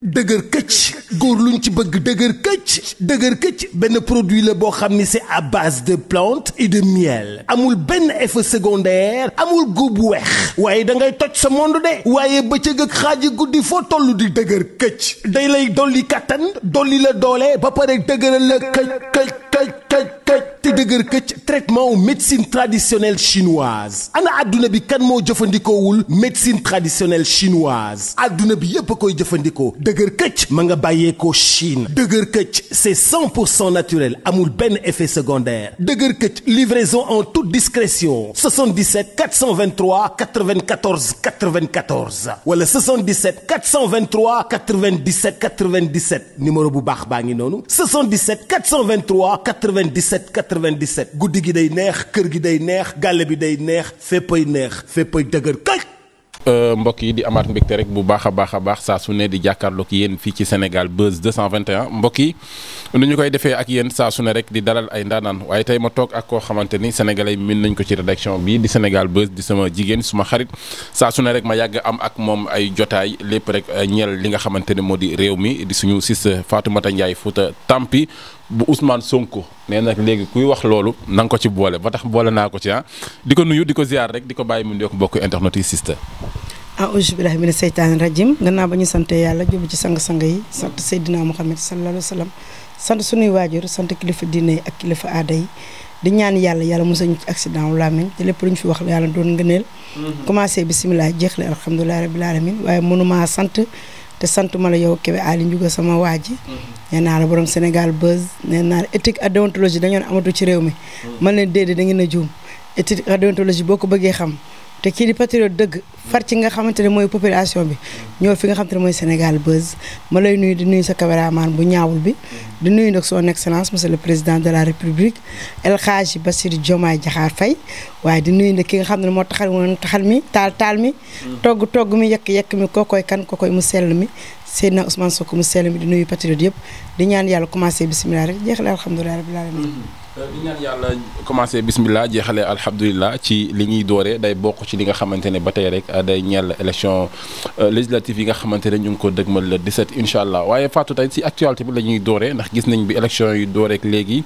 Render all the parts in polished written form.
dëgër këcc góor luñ ci bëgg dëgër këcc benn produit la boo xam ni c'est à base de plantes et de miel amul benn effet secondaire amul góob bu weex waaye da ngay toj sa monde de waaye bëccëg ak xaaji guddi foo toll di dëgër këcc day lay dolli kattan dolli la doole ba pare dëgëral la këcc te dëgër këcc traitement médecine traditionnelle chinoise ana adduna bi kan moo jëfandikoowul médecine traditionnelle chinoise adduna bi yépp a koy jëfandikoo dëgër këcc ma nga bàyyeekoo Chine dëgër këcc c'est 100% naturel amul benn effet secondaire dëgër këcc livraison en toute discrétion 77 423 94 94 wala 77 423 97 97 numéro bu baax baa ngi noonu 77 423 97 97 guddi gi day neex kër gi day neex gàlle bi day neex féppay dëgër këcc. mbokk yi di amaat mbégte rek bu baax a baax saa su ne di jàkkaarloog yéen fii ci Sénégal Buzz 221 mbokk yi nu ñu koy defee ak yéen saa su ne rek di dalal ay ndaanaan waaye tey ma toog ak koo xamante ni sénégalais min nañ ko ci rédaction bi di Sénégal Buzz di sama jigéen suma xarit saa su ne rek ma yàgg am ak moom ay jotaay lépp rek ñeel li nga xamante ne moo di réew mi di suñu sister Fatoumata Ndiaye Fouta Tampi bu Ousmane Sonko nee nag léegi kuy wax loolu na nga ko ci boole ba tax boole naa ko ci di ko nuyu di ko ziar rek di ko bàyyi mu nuyoo bokk internet yi sister. auzu billaahi mina seytaani rajim gannaaw ba ñu sante yàlla jublu ci sang-sang yi sant Seydina Muhammad sallallahu alayhi wa sallam sant sunuy waajur sant kilifa diine yi ak kilifa aada yi di ñaan yàlla mos ñu ci accident wu làmmiñ te lépp lu ñu fi wax yàlla doon ngëneel commencé bisimilah jeexle alhamdulilah rabbil alamin waaye mënumaa sant te sant ma la yow Kébé Ali Ndiouga sama waa ji nee naa la borom Sénégal Buzz nee naa la éthique ak déontologie dañoon amatu ci réew mi man leen déedéet da ngeen a juum éthique ak déontologie boo ko bëggee xam te kii di patriote dëgg far ci nga xamante ne mooy population bi ñoo fi nga xamante ne mooy Sénégal Buzz ma lay nuyu di nuyu sa caméraman bu ñaawul bi di nuyu nag son excellence monsieur le président de la république El Hadji Bassirou Diomaye Diakhar Faye waaye di nuyu nag ki nga xam ne moo taxal mi taal mi togg mi yekk mi kookoy kan kookoy mu sell mi Seydina Ousmane Sonko mu sell mi di nuyu patriote yëpp di ñaan yàlla commencé bisimilah rek jeexale alhamdulilah rabbil alamin di ñaan yàlla commencé bismillah jeexalee alhamdulilah ci li ñuy dooree day bokk ci li nga xamante ne ba tey rek day ñeel élection législative yi nga xamante ne ñu ngi ko dëgmal le 17 incha allah waaye Fatou tey si actualité bi la ñuy dooree ndax gis nañ bi élection yi dooreek léegi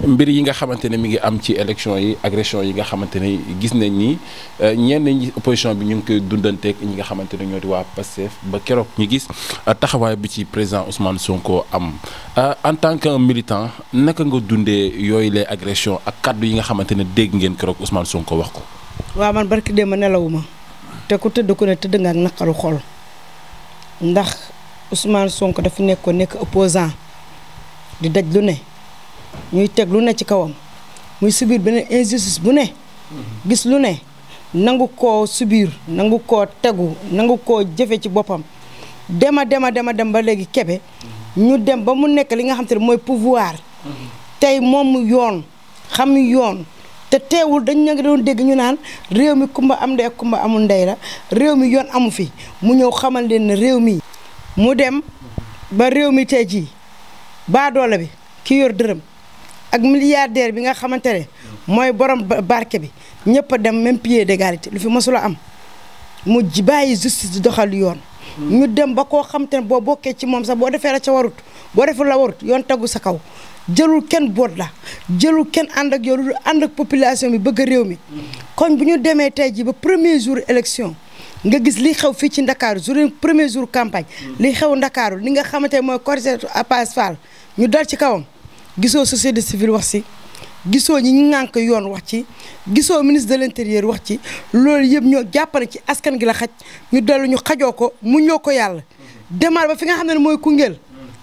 mbir yi nga xamante ne mi ngi am ci élection yi agression yi nga xamante ne gis nañ ni ñenn ñi opposition bi ñu ngi koy dundanteeg ñi nga xamante ne ñoo di waa Pastef ba keroog ñu gis taxawaay bi ci président Ousmane Sonko am en tant que militant naka nga dundee yooyu les agressions ak kaddu yi nga xamante ne dégg ngeen keroog Ousmane Sonko wax ko. waaw man barki démb nelawuma te ku tëdd ku ne tëdd nga ak naqaru xol ndax Ousmane Sonko dafa nekk opposant di daj lu ne ñuy teg lu ne ci kawam muy subir beneen injustice bu ne gis lu ne nangu koo subir nangu koo tegu nangu koo jëfe ci boppam dem ba léegi Kébé ñu dem ba mu nekk li nga xam te ne mooy pouvoir tey moom yoon xam yoon te teewul dañ nga doon dégg ñu naan réew mi kumba am ndey ak kumba amul ndey la réew mi yoon amu fi mu ñëw xamal leen ne réew mi mu dem ba réew mi tey jii baadoole bi ki yor dërëm ak milliardaire bi nga xamante ne mooy borom barke bi ñëpp a dem même pied d'égalité lu fi mosula am mu bàyyi justice di doxal yoon ñu dem ba koo xamante ne boo bokkee ci moom sax boo defee la ca warut boo defee la warut yoon tegu sa kaw jëlul kenn boot la jëlul kenn ànd ak yow lu ànd ak population bi bëgg réew mi kon bu ñu demee tey ji ba premier jour élection nga gis li xew fii ci Ndakaaru premier jour campagne li xew Ndakaaru li nga xamante ne mooy cortège Abass Fall ñu dal ci kawam gisoo société civile wax ci gisoo ñi ŋànk yoon wax ci gisoo ministre de l'intérieur wax ci loolu yëpp ñoo jàppale ci askan gi la xaj ñu dellu ñu xajoo ko mu ñoo ko yàlla demal ba fi nga xam ne mooy Koungheul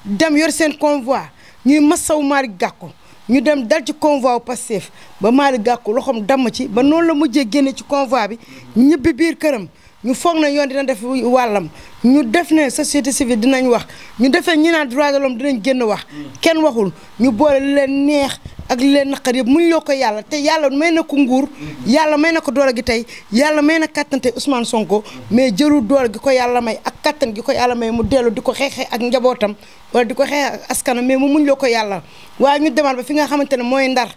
dem yor seen convoi ñuy masaw Malick Gakou ñu dem dal ci convoi wu Pastef ba Malick Gakou loxoom damm ci ba noonu la mujjee génne ci convoi bi ñibbi biir këram ñu foog na yoon dina def wàllam ñu def ne société civile dinañ wax ñu defee ñi naan droit de l'homme dinañ génn wax kenn waxul ñu boole li leen neex ak li leen naqar yëpp muñ loo ko yàlla te yàlla may na ko nguur yàlla may na ko doole gi tey yàlla may na kattan tey Ousmane Sonko mais jëlul doole gi ko yàlla may ak kattan gi ko yàlla may mu dellu di ko xeexee ak njabootam wala di ko xeexee ak askanam mais mu muñ loo ko yàlla waaye ñu demal ba fi nga xamante ne mooy Ndar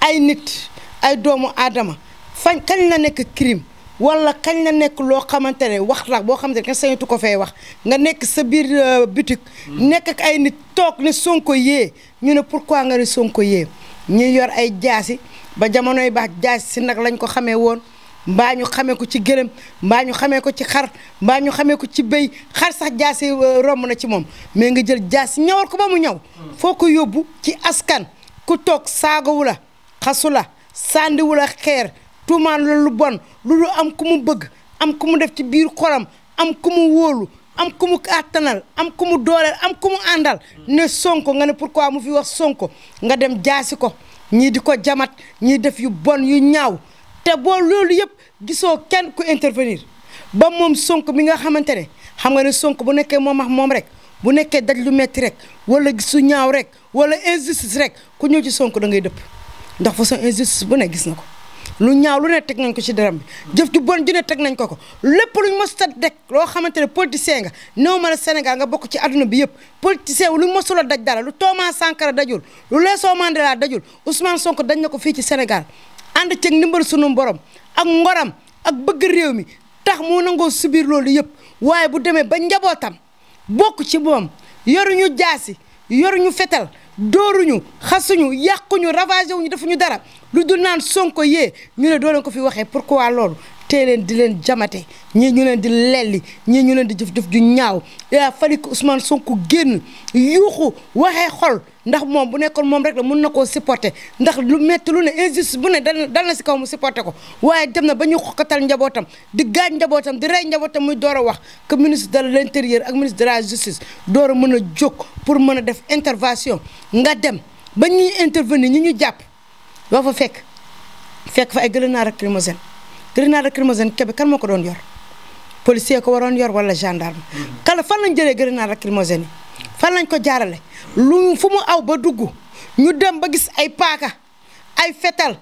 ay nit ay doomu aadama kañ la nekk crime wala kañ la nekk loo xamante ne wax la boo xamante ne kenn sañatu ko fee wax nga nekk sa biir boutique nekk ak ay nit toog ne Sonko yee ñu ne pourquoi nga ne Sonko yee ñuy yor ay jaasi ba jamonoy baax jaasi si nag lañ ko xamee woon mbaa ñu xamee ko ci gëlëm mbaa ñu xamee ko ci xar mbaa ñu xamee ko ci béy xar sax jaasi romb na ci moom mais nga jël jaasi ñawal ko ba mu ñaw foo ko yóbbu ci askan ku toog saagawu la xasu la sàndiwu la xeer tuumaan la lu bon lu am ku mu bëgg am ku mu def ci biir xolam am ku mu wóolu am ku mu àttanal am ku mu dooleel am ku mu àndal ne Sonko nga ne pourquoi mu fi wax Sonko nga dem jaasi ko ñii di ko jamat ñii def yu bon yu ñaaw te boo loolu yëpp gisoo kenn ku intervenir ba moom Sonko mi nga xamante ne xam nga ne Sonko bu nekkee moom ak moom rek bu nekkee daj lu metti rek wala gis su ñaaw rek wala injustice rek ku ñëw ci Sonko da ngay dëpp ndax façon injustice bu ne gis na ko lu ñaaw lu ne teg nañ ko ci deram bi jëf ju bon ju ne teg nañ ko lépp luñ mos a daj loo xamante ne politicien nga néew ma la Sénégal nga bokk ci adduna bi yëpp politicien wu luñ mosul a daj dara lu Thomas Sankara dajul lu Nelson Mandela dajul Ousmane Sonko daj na ko fii ci Sénégal ànd ceeg ndimbal sunu borom ak ngoram ak bëgg réew mi tax mu nangoo subir loolu yëpp waaye bu demee ba njabootam bokk ci moom yoruñu jaasi yoruñu fetal dóoruñu xasuñu yàquñu ravagé wuñu defuñu dara lu dul naan Sonko yee ñu ne doo leen ko fi waxee pourquoi loolu tee leen di leen jamate ñii ñu leen di lelli ñii ñu leen di jëf-jëf ju ñaaw yaa fali ko Ousmane Sonko génn yuuxu waxee xol ndax moom bu nekkoon moom rek la mun na koo supporter ndax lu metti lu ne injustice bu ne dal na si kaw mu supporter ko waaye dem na ba ñu xoqatal njabootam di gaañ njabootam di rey njabootam muy door a wax que ministre de l'intérieur ak ministre de la justice door a mën a jóg pour mën a def intervention nga dem ba ñuy intervenir ñi ñu jàpp yoo fa fekk fa ay grenade lacrymogène grenade lacrymogène Kébé kan moo ko doon yor policier ko waroon yor wala gendarme kala fan lañ jëlee grenade lacrymogène yi fan lañ ko jaarale lu fu mu aw ba dugg ñu dem ba gis ay paaka ay fetal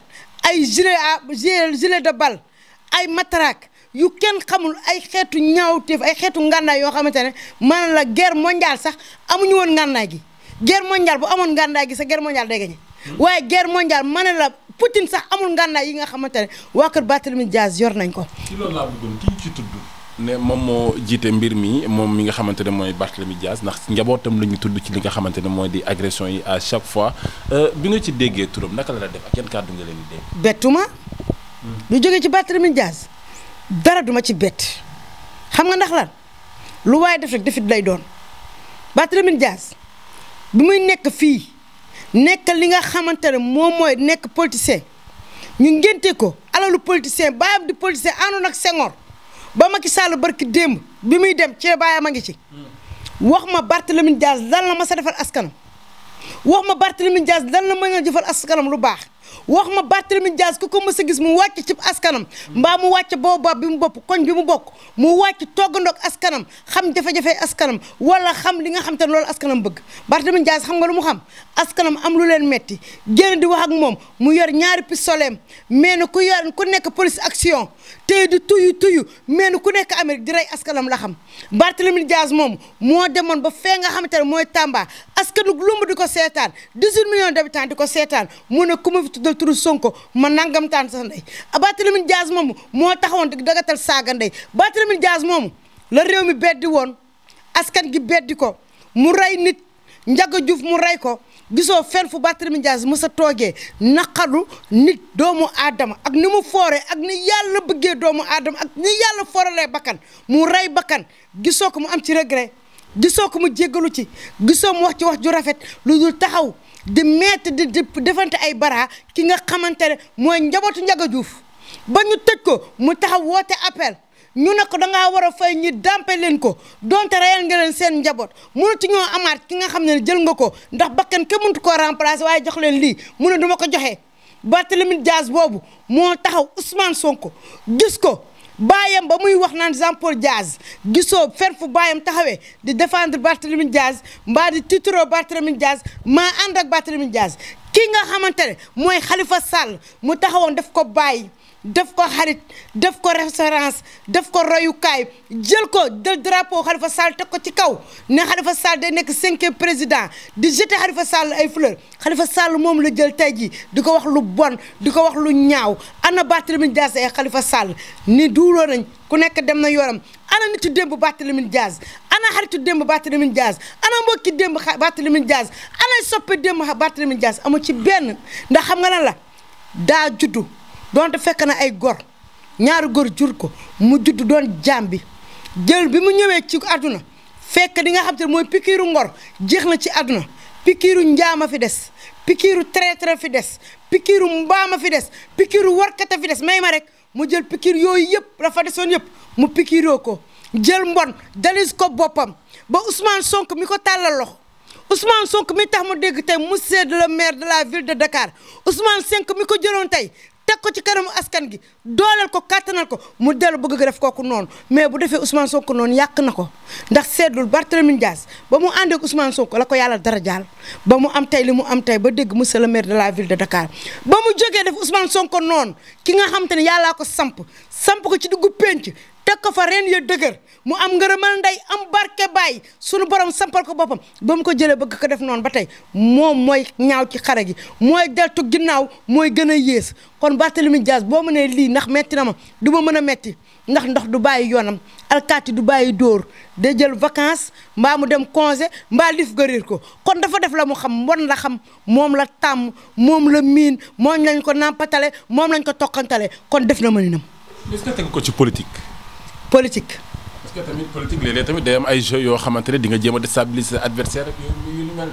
ay gilet de balle ay matraque yu kenn xamul ay xeetu ñaawteef ay xeetu ngànnaay yoo xamante ne man la guerre mondiale sax amuñu woon ngànnaay gi guerre mondiale bu amoon ngànnaay gi sax guerre mondiale day gañe waaye guerre mondiale ma ne la Poutine sax amul ngànnaay yi nga xamante ne waa kër Barthélémy Dias yor nañ ko. ci loolu laa bëggoon kii ci tudd ne moom moo jiite mbir mi moom mi nga xamante ne mooy Barthélémy Dias ndax njabootam la ñu tudd ci li nga xamante ne mooy di agression yi à chaque fois bi nga ci déggee turam naka la def ak yan kàddu nga leen di dégg. bettuma lu jógee ci Barthélémy Dias dara duma ci bett xam nga ndax lan lu waaye def rek defit lay doon Barthélémy Dias bi muy nekk fii nekk li nga xamante ne moom mooy nekk politicien ñu ngénte ko alalu politicien baayam di politicien àndoon ak Senghor ba Macky Sall barki démb bi muy dem ci baayam a ngi ci wax ma Barthélémy Dias lan la ma sa defal askanam wax ma Barthélémy Dias lan la mën a jëfal askanam lu baax wax ma Barthélémy Dias ku ko mës a gis mu wàcc ci askanam mbaa mu wàcc boobu bi mu bopp koñ bi mu bokk mu wàcc toggandoog askanam xam jafe-jafe askanam wala xam li nga xam te ne loolu askanam bëgg Barthélémy Dias xam nga lu mu xam askanam am lu leen metti génn di wax ak moom mu yor ñaari pistolet mais ne ku nekk police action tey di tuyu mais ne ku nekk Amérique di rey askanam la xam Barthélémy Dias moom moo demoon ba fee nga xamante ne mooy Tamba askanu lumb di ko seetaan 18 millions d'habitants di ko seetaan mu ne ku ma fi tuddal turu Sonko ma nangam taan sa ndey Barthélémy Dias moomu moo taxawoon di dagatal saaga ndey Barthélémy Dias moomu la réew mi beddi woon askan gi beddi ko mu rey nit Ndiaga Diouf mu rey ko gisoo fenn fu Barthélémy Dias mës a toogee naqaru nit doomu aadama ak ni mu fooree ak ni yàlla bëggee doomu aadama ak ni yàlla fooralee bakkan mu rey bakkan gisoo ko mu am ci regret gisoo ko mu jéggalu ci gisoo mu wax ci wax ju rafet lu dul taxaw di metti di defante ay bara ki nga xamante ne mooy njabootu Ndiaga Diouf ba ñu tëj ko mu taxaw woote appel ñu ne ko dangaa war a fay ñi dàmpe leen ko donte reyal nga leen seen njaboot mënatu ñoo amaat ki nga xam ne jël nga ko ndax bakkan kenn mënatu koo remplacer waaye jox leen lii mu ne duma ko joxe Barthélémy Dias boobu moo taxaw Ousmane Sonko gis ko baayam ba muy wax naan Jean Paul Dias gisoo fenn fu baayam taxawee di défendre Barthélémy Dias mbaa di tiitaroo Barthélémy Dias maa ànd ak Barthélémy Dias ki nga xamante ne mooy Khalifa Sall mu taxawoon def ko bàyyi def ko xarit def ko référence def ko royukaay jël ko del drapeau Khalifa Sall teg ko ci kaw ne Khalifa Sall day nekk 5e président di jeter Khalifa Sall ay fleurs Khalifa Sall moom la jël tey jii di ko wax lu bon di ko wax lu ñaaw ana Barthélémy Dias ay Khalifa Sall ni duuloo nañ ku nekk dem na yoram ana nitu démb Barthélémy Dias ana xaritu démb Barthélémy Dias ana mbokki démb Barthélémy Dias ana soppe démb Barthélémy Dias amu ci benn ndax xam nga lan la daa juddu donte fekk na ay gor ñaari gor jur ko mu juddu doon jaam bi jël bi mu ñëwee ci àdduna fekk di nga xam te mooy pikiiru ngor jeex na ci àdduna pikiiru njaama fi des pikiiru traître fi des pikiiru mbaama fi des pikiiru warkata fi des may ma rek mu jël pikiir yooyu yëpp dafa desoon yëpp mu pikiiroo ko jël mbon dalis ko boppam ba Ousmane Sonko mi ko tàllal loxo Ousmane Sonko mi tax mu dégg tey monsieur le maire de la ville de Dakar Ousmane Sonko mi ko jëloon tey teg ko ci kanamu askan gi dooleel ko kàttanal ko mu dellu bëgg nga def kooku noonu mais bu defee Ousmane Sonko noonu yàq na ko ndax seetlul Barthélémy Dias ba mu àndee ak Ousmane Sonko la ko yàlla dara jaal ba mu am tey li mu am tey ba dégg monsieur le maire de la ville de Dakar ba mu jógee def Ousmane Sonko noonu ki nga xam te ne yàllaa ko samp ko ci diggu penc teg ko fa ren ya dëgër mu am ngërëmal ndey am barke baay sunu borom sampal ko boppam ba mu ko jëlee bëgg ko def noonu ba tey moom mooy ñaaw ci xare gi mooy deltu ginnaaw mooy gën a yées kon Barthélémy Dias boo mënee lii ndax metti na ma du ma mën a metti ndax ndox du bàyyi yoonam alkaati du bàyyi dóor day jël vacances mbaa mu dem congé mbaa lif gërir ko kon dafa def la mu xam mbon la xam moom la tàmm moom la miin moom lañ ko nàmpatale moom lañ ko toqantale kon def na mëninam. est-ce que teg ko ci politique. politique. parce que tamit politique léeg-léeg tamit day am ay jeux yoo xamante ne di nga jéem a déstabiliser adversaire ak yu mel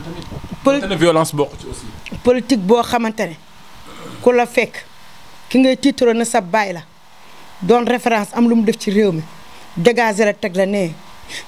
tamit. violence bokk ci aussi. politique boo xamante ne ku la fekk ki ngay tiitaroo na sa baay la doon référence am lu mu def ci réew mi dégager la teg la nee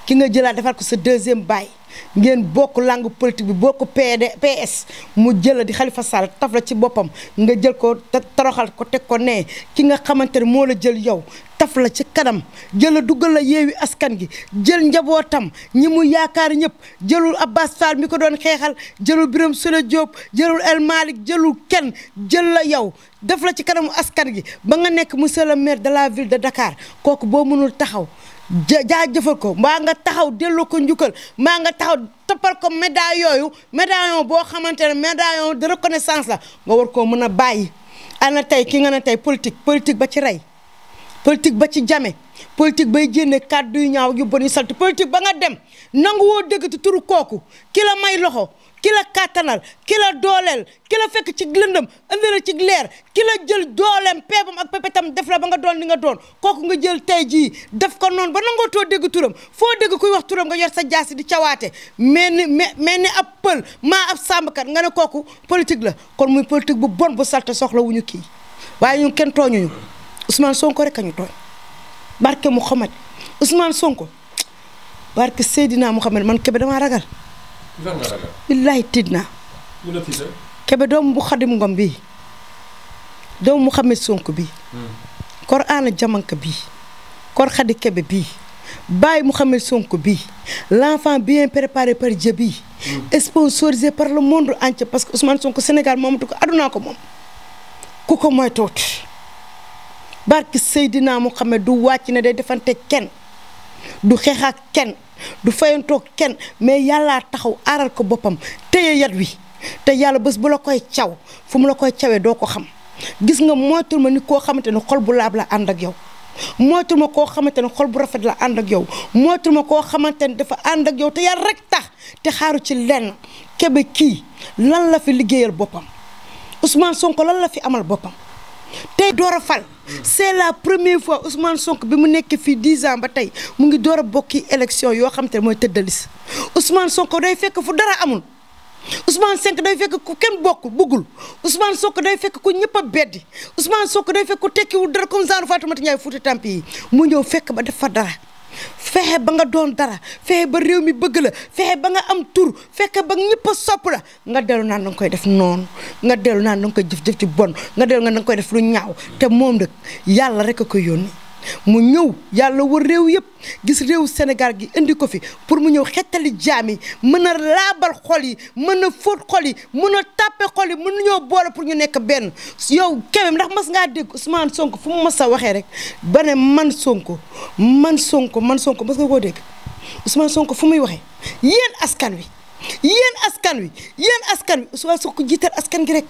ki nga jëlaat defal ko sa 2e baay ngeen bokk langue politique bi bokk PS mu jël di Khalifa Sall taf la ci boppam nga jël ko toroxal ko teg ko nee ki nga xamante ne moo la jël yow taf la ci kanam jël la duggal la yeewi askan gi jël njabootam ñi mu yaakaar ñëpp jëlul Abbas Fall mi ko doon xeexal jëlul Birame Souleye Diop jëlul El Malick jëlul kenn jël la yow def la ci kanamu askan gi ba nga nekk monsieur le maire de la ville de Dakar kooku boo mënul taxaw jaajëfal ko mbaa nga taxaw delloo ko njukkal mbaa nga taxaw toppal ko médaille yooyu médaillon boo xamante ne médaillon de reconnaissance la nga war koo mën a bàyyi. ana tey ki nga ne tey politique ba ci rey politique ba ci jame politique bay jénne kàddu yu ñaaw yu bon yu salti politique ba nga dem nangu woo dëggati turu kooku ki la may loxo ki la kàttanal ki la dooleel ki la fekk ci lëndëm indi la ci leer ki la jël dooleem peebam ak pepetam def la ba nga doon li nga doon kooku nga jël tey jii def ko noonu ba nangoo too dégg turam foo dégg kuy wax turam nga yor sa jaasi di cawaate mais ni ab pël maa ab sàmmkat nga ne kooku politique la kon muy politique bu bon bu salte soxla wuñu kii waaye ñun kenn tooñuñu Ousmane Sonko rek a ñu tooñ barke Mouhamad Ousmane Sonko barke Seydina Mouhamad man Kébé damaa ragal. billahi tiit naa. Kébé doomu bu Xadim Ngom bii doomu Mouhamed Sonko bii. kor Anna Diamanka bii kor Khady Kébé bii Baye Mouhamed Sonko bii l'enfant bien préparé par Dieu bii. sponsorisé par le monde entier parce que Ousmane Sonko Sénégal moomatu ko aduna ko moom ku ko mooy tuuti. barke Seydina Mouhamed du wàcc ne day defante kenn du xeex ak kenn du fayantoo kenn mais yàllaa taxaw aaral ko boppam téye yat wi te yàlla bés bu la koy caw fu mu la koy cawee doo ko xam gis nga moytul ma ni koo xamante ne xol bu laab la ànd ak yow moytul ma koo xamante ne xol bu rafet la ànd ak yow moytul ma koo xamante ne dafa ànd ak yow te yàlla rek tax te xaaru ci lenn Kébé kii lan la fi liggéeyal boppam Ousmane Sonko lan la fi amal boppam tey door a fal c'est la première fois Ousmane Sonko bi mu nekk fii 10 ans ba tey mu ngi door a bokki élection yoo xam te ne mooy tëddalis Ousmane Sonko day fekk fu dara amul Ousmane Sonko day fekk ku kenn buggul Ousmane Sonko day fekk ku ñëpp a beddi Ousmane Sonko day fekk ku tekkiwul dara comme genre Fatoumata Ndiaye Fouta Tampi yi mu ñëw fekk ba def fa dara fexe ba nga doon dara fexe ba réew mi bëgg la fexe ba nga am tur fexe ba ñëpp a sopp la nga dellu naan da nga koy def noonu nga dellu naan da nga koy jëf ci bon nga dellu nga da nga koy def lu ñaaw te moom nag yàlla rek a koy yónni mu ñëw yàlla war réew yëpp gis réew Sénégal gi indi ko fi pour mu ñëw xettali jaam yi mën a laabal xol yi mën a fóot xol yi mën a tàppe xol yi mën nañoo boole pour ñu nekk benn yow Kébé ndax mas ngaa dégg Ousmane Sonko fu mu mas a waxee rek ba ne man Sonko mas nga koo dégg Ousmane Sonko fu muy waxee yéen askan wi Ousmane Sonko jiital askan gi rek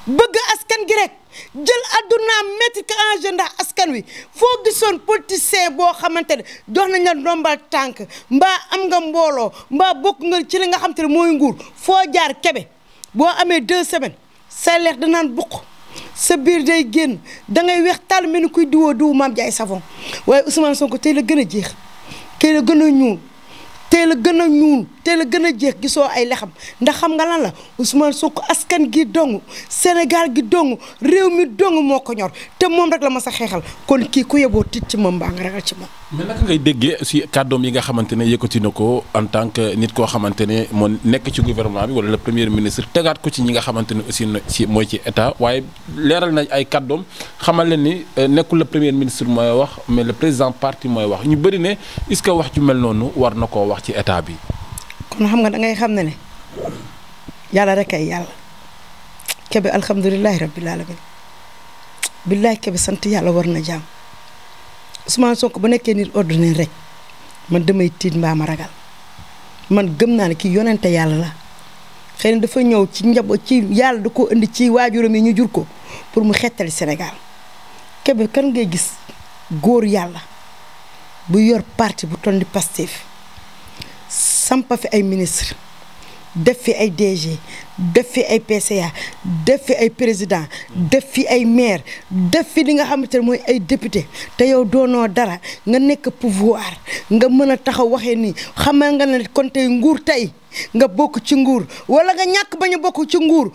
bëgg askan gi rek jël addunaam métti ko en jeu ndax askan wi foo gisoon politicien boo xamante ne jox nañ la ndombal tànk mbaa am nga mbooloo mbaa bokk nga ci li nga xam te ne mooy nguur foo jaar Kébé boo amee 2 semaines sa leex danaan buq sa biir day génn da ngay weex tàll mel ni kuy diwu maam jaay savon waaye Ousmane Sonko tey la gën a jeex tey la gën a ñuul tey la gën a jeex gisoo ay lexam ndax xam nga lan la Ousmane Sonko askan gi dong Sénégal gi dong réew mi dong moo ko ñor te moom rek la ma sa xeexal kon kii ku yeboo tiit ci moom mbaa nga ragal ci moom. mais naka ngay déggee si kàddoom yi nga xamante ne yëkkati na ko en tant que nit koo xamante ne moo nekk ci gouvernement bi wala le premier ministre tegaat ko ci ñi nga xamante ne aussi ci mooy ci état waaye leeral nañ ay kàddoom xamal leen ni nekkul le premier ministre mooy wax mais le président parti mooy wax ñu bëri ne est-ce que wax ju mel noonu war na koo wax ci état bi. kon xam nga da ngay xam ne yàlla rek ay yàlla Kébé alhamdulilahi rabbil alamin billahi Kébé sant yàlla war na jaam Ousmane Sonko ba nekkee nit ordinaire rek man damay tiit mbaa ma ragal man gëm naa ne kii yonente yàlla la xëy na dafa ñëw ci njaboot ci yàlla da koo indi ci waajuram yi ñu jur ko pour mu xettali Sénégal Kébé kan ngay gis góor yàlla bu yor parti bu toll ni Pastef sampa fi ay ministre def fi ay DG def fi ay PCA def fi ay président def fi ay maire def fi li nga xamante ne mooy ay député te yow doonoo dara nga nekk pouvoir nga mën a taxaw waxee nii xamal nga ne kon tey nguur tey nga bokk ci nguur wala nga ñàkk bañ a bokk ci nguur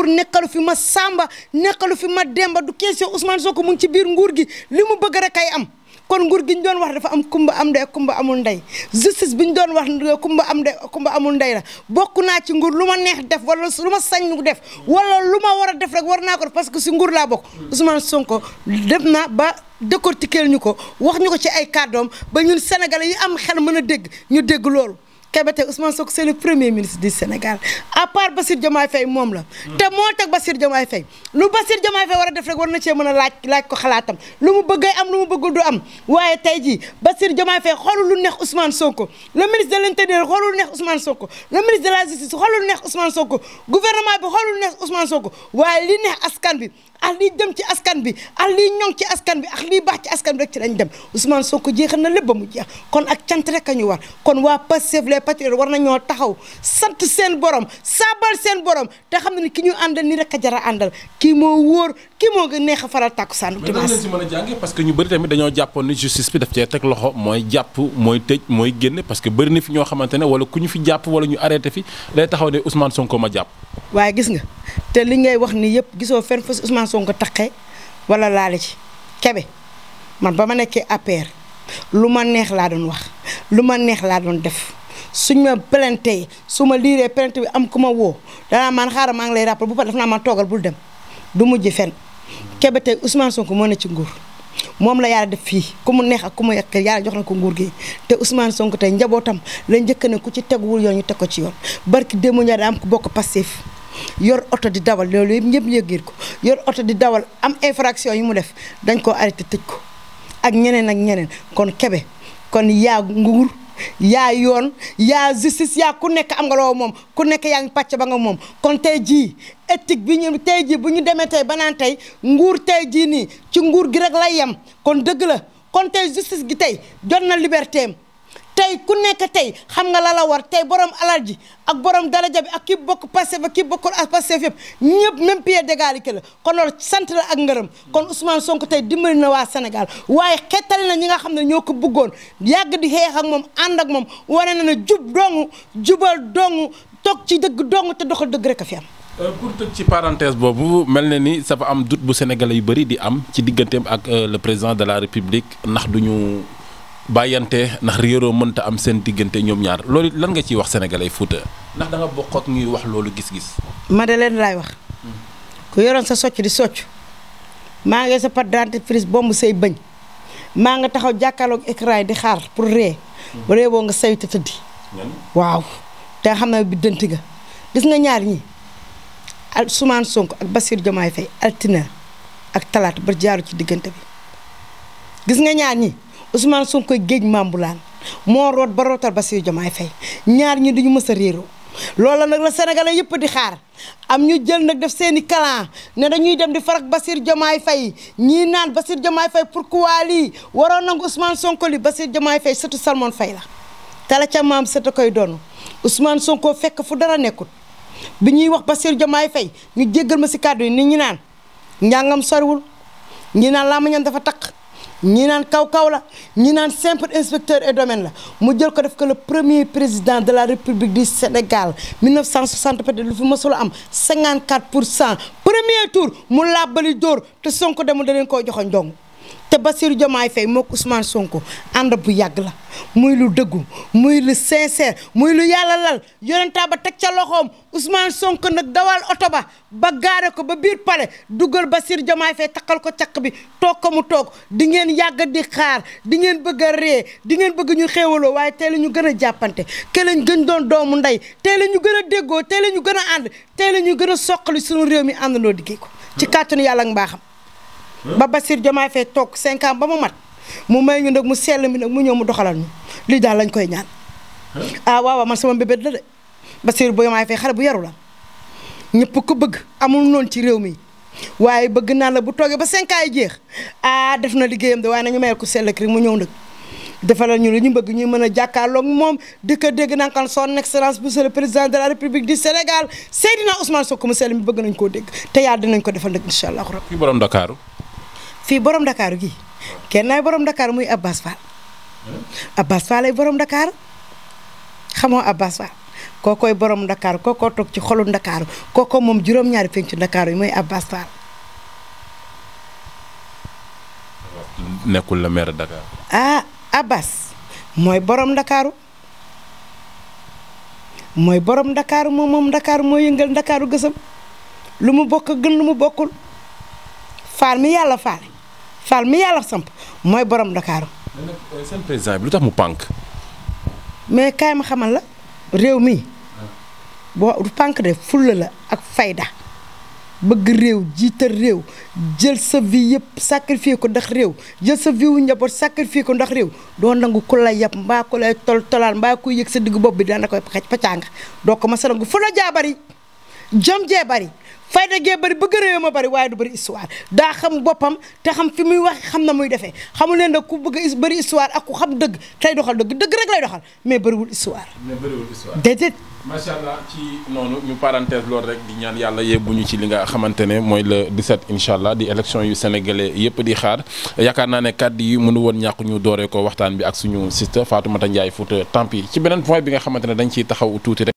nekkalu fi ma Samba nekkalu fi ma Demba du question Ousmane Sonko mu ngi ci biir nguur gi li mu bëgg rek ay am kon nguur gi ñu doon wax dafa am kumba am ndey kumba amul ndey justice bi ñu doon wax kumba am ndey kumba amul ndey la bokk naa ci nguur lu ma neex def wala lu ma sañ def wala lu ma war a def rek war naa ko def parce que si nguur laa bokk Ousmane Sonko def na ba décortiquer ñu ko wax ñu ko ci ay kàddoom ba ñun sénégalais yi am xel mën a dégg ñu dégg loolu Kébé tey Ousmane Sonko c'est le premier ministre du Sénégal à part Bassirou Diomaye Faye moom la te moo teg Bassirou Diomaye Faye lu Bassirou Diomaye Faye war a def rek war na cee mën a laaj ko xalaatam lu mu bëggay am lu mu bëggul du am waaye tey jii Bassirou Diomaye Faye xoolul lu neex Ousmane Sonko le ministre de l'intérieur xoolul lu neex Ousmane Sonko le ministre de la justice xoolul lu neex Ousmane Sonko gouvernement bi xoolul lu neex Ousmane Sonko waaye li neex askan bi ak lii dem ci askan bi ak lii ñoŋ ci askan bi ak lii baax ci askan bi rek ci lañ dem Ousmane Sonko jeexal na lépp ba mu jeex kon ak cant rek a ñu war kon waa Pastef les patriotes war nañoo taxaw sant seen borom saabal seen borom te xam ne ni ki ñu àndal ni rek a jar a àndal kii moo wóor kii moo nga neex a faral tàkkusaanu dimanche. mais si mën a jàngee parce que ñu bëri tamit dañoo jàppoon ni justice bi daf cee teg loxo mooy jàpp mooy tëj mooy génne parce que bëri na fi ñoo xamante ne wala ku ñu fi jàpp wala ñu arrêté fi day taxaw ne Ousmane Sonko ma jàpp. waaye gis nga te li ngay wax ni yëpp gisoo fenn fa Ousmane Sonko taqee wala laale ci Kébé man ba ma nekkee APR lu ma neex laa doon wax lu ma neex laa doon def suñ ma plainte su ma liiree plainte bi am ku ma woo danaa man xaaral maa ngi lay rappel bu pare def naa ma toogal bul dem du mujj fenn Kébé tey Ousmane Sonko moo ne ci nguur moom la yàlla def fii ku mu neex ak ku mu yàq yàlla jox na ko nguur gi te Ousmane Sonko tey njabootam la njëkk ne ku ci teguwul yoon ñu teg ko ci yoon barki démb ñaar am ko bokk Pastef yor oto di dawal loolu yëpp ñëpp yëgir ko yor oto di dawal am infraction yi mu def dañ koo arrêté tëj ko ak ñeneen kon Kébé kon yaa nguur yaa yoon yaa justice yaa ku nekk am nga loo moom ku nekk yaa ngi pàcc ba nga moom kon tey jii éthique bi ñu tey jii bu ñu demee tey ba naan tey nguur tey jii nii ci nguur gi rek lay yem kon dëgg la kon tey justice gi tey jot na liberté am tey ku nekk tey xam nga la war tey borom alal ji ak borom daraja bi ak ki bokk Pastef ak ki bokkul ak Pastef yëpp ñëpp même pied d'égalité la kon loolu sant la ak ngërëm kon Ousmane Sonko tey dimbali na waa Sénégal waaye xettali na ñi nga xam ne ñoo ko bëggoon yàgg di xeex ak moom ànd ak moom wane na ne jubal dong toog ci dëgg dong te doxal dëgg rek a fi am. pour tëj ci parenthèse boobu mel na ni dafa am doute bu Sénégalais yu bëri di am ci digganteem ak le président de la République ndax duñu bàyyante ndax réeroo mënta am seen diggante ñoom ñaar loolu lan nga ciy wax sénégalais Fouta ndax da nga bokk ak ñuy wax loolu gis-gis. ma de leen laay wax. ku yoroon sa socc di socc maa ngi sa pâte dentifrice bomb say bëñ maa nga taxaw jàkkaarloog écran yi di xaar pour ree bu ree boo nga sayu te tëddi waaw te xam na biddanti nga gis nga ñaar ñi Ousmane Sonko ak Bassirou Diomaye Faye altine ak talaata ba jaaru ci diggante bi gis nga ñaar ñi Ousmane Sonko géej mambulaan moo root ba rootal Bassirou Diomaye Faye ñaar ñi duñu mës a réeroo loola nag la sénégalais yëpp di xaar am ñu jël nag def seeni clan ne dañuy dem di farak Bassirou Diomaye Faye ñii naan Bassirou Diomaye Faye pourquoi lii waroon nangu Ousmane Sonko li Bassirou Diomaye Faye sëtu Salmon Faye la tala ca maam sëta koy doonu Ousmane Sonko fekk fu dara nekkul bi ñuy wax Bassirou Diomaye Faye ñu jéggal ma si kàddu yi nit ñi naan njàngam soriwul ñi naan làmmiñam dafa takk ñi naan kaw la ñi naan simple inspecteur et domaine la mu jël ko def ko le premier président de la République du Sénégal 1960 peut-être lu fi mësul am 54% premier tour mu làbbali dóor te Sonko demul da leen koo joxoon njong te Bassirou Diomaye Faye mook Ousmane Sonko ànd bu yàgg la muy lu dëggu muy lu sincère muy lu yàlla lal yonentaa ba teg ca loxoom Ousmane Sonko nag dawal oto ba gaare ko ba biir palais dugal Bassirou Diomaye Faye takkal ko caq bi toog ko mu toog di ngeen yàgg di xaar di ngeen bëgg a ree di ngeen bëgg ñu xéewaloo waaye tey la ñu gën a jàppante ke lañ gën doon doomu ndey tey la ñu gën a déggoo tey la ñu gën a ànd tey la ñu gën a soqali suñu réew mi àndandoo liggéey ko ci kàttanu yàlla ak mbaaxam ba Bassirou Diomaye Faye toog 5 ans ba mu mat mu may ñu nag mu sell mi nag mu ñëw mu doxalal ñu lii daal lañ koy ñaan waaw man sama mbébét la de Bassirou Diomaye Faye xale bu yaru la ñëpp ko bëgg amul noonu ci réew mi waaye bëgg naa la bu toogee ba 5 ans yi jeex def na liggéeyam de waaye nañu mayal ko sell ak rek mu ñëw nag defalal ñu li ñu bëgg ñuy mën a jàkkaarloog moom di ko dégg naan kan son excellence monsieur le président de la République du Sénégal Seydina Ousmane Sonko mu sell mi bëgg nañ koo dégg te yàlla dinañ ko defal nag incha allah rabbi. fii borom Dakar. fii borom Dakar gi kenn naay borom Dakar muy Abbas Fall Abbas Fall ay borom Dakar xamoo Abbas Fall kookoy borom Dakar kookoo toog ci xolu Dakar kookoo moom juróom-ñaari penc Dakar yi mooy Abbas Fall. nekkul la maire Dakar. Abbas mooy borom Dakar mooy borom Dakar moom Dakar moo yëngal Dakar gësam lu mu bokk gën lu mu bokkul Fall mi yàlla Fall mi yàlla samp mooy borom Dakar. seen président bi lu tax mu pànk. mais kaay ma xamal la réew mi boo du pànk de fulla la ak fayda bëgg réew jiital réew jël sa vie yëpp sacrifier ko ndax réew jël sa vie wu njaboot sacrifier ko ndax réew doo nangu ku la yab mbaa ku lay tolaan mbaa kuy yëg sa digg bopp bi dana koy pacanga doo ko ma sa nangu fu la jaa bari jom jee bari fayda gee bari bëgg réew ma bari waaye du bari histoire daa xam boppam te xam fi muy wax xam na muy defee xamul leen nag ku bëgg bari histoire ak ku xam dëgg tey doxal dëgg rek lay doxal mais bariwul histoire. déedéet. macha allah ci noonu ñu parenthèse loolu rek di ñaan yàlla yebbuñu ci li nga xamante ne mooy le 17 incha allah di élection yu sénégalais yëpp di xaar yaakaar naa ne kàddu yi mënu woon ñàkk ñu dooree ko waxtaan bi ak suñu sister Fatoumata Ndiaye Fouta Tampi ci beneen point bi nga xamante ne dañ ciy taxaw tuuti rek.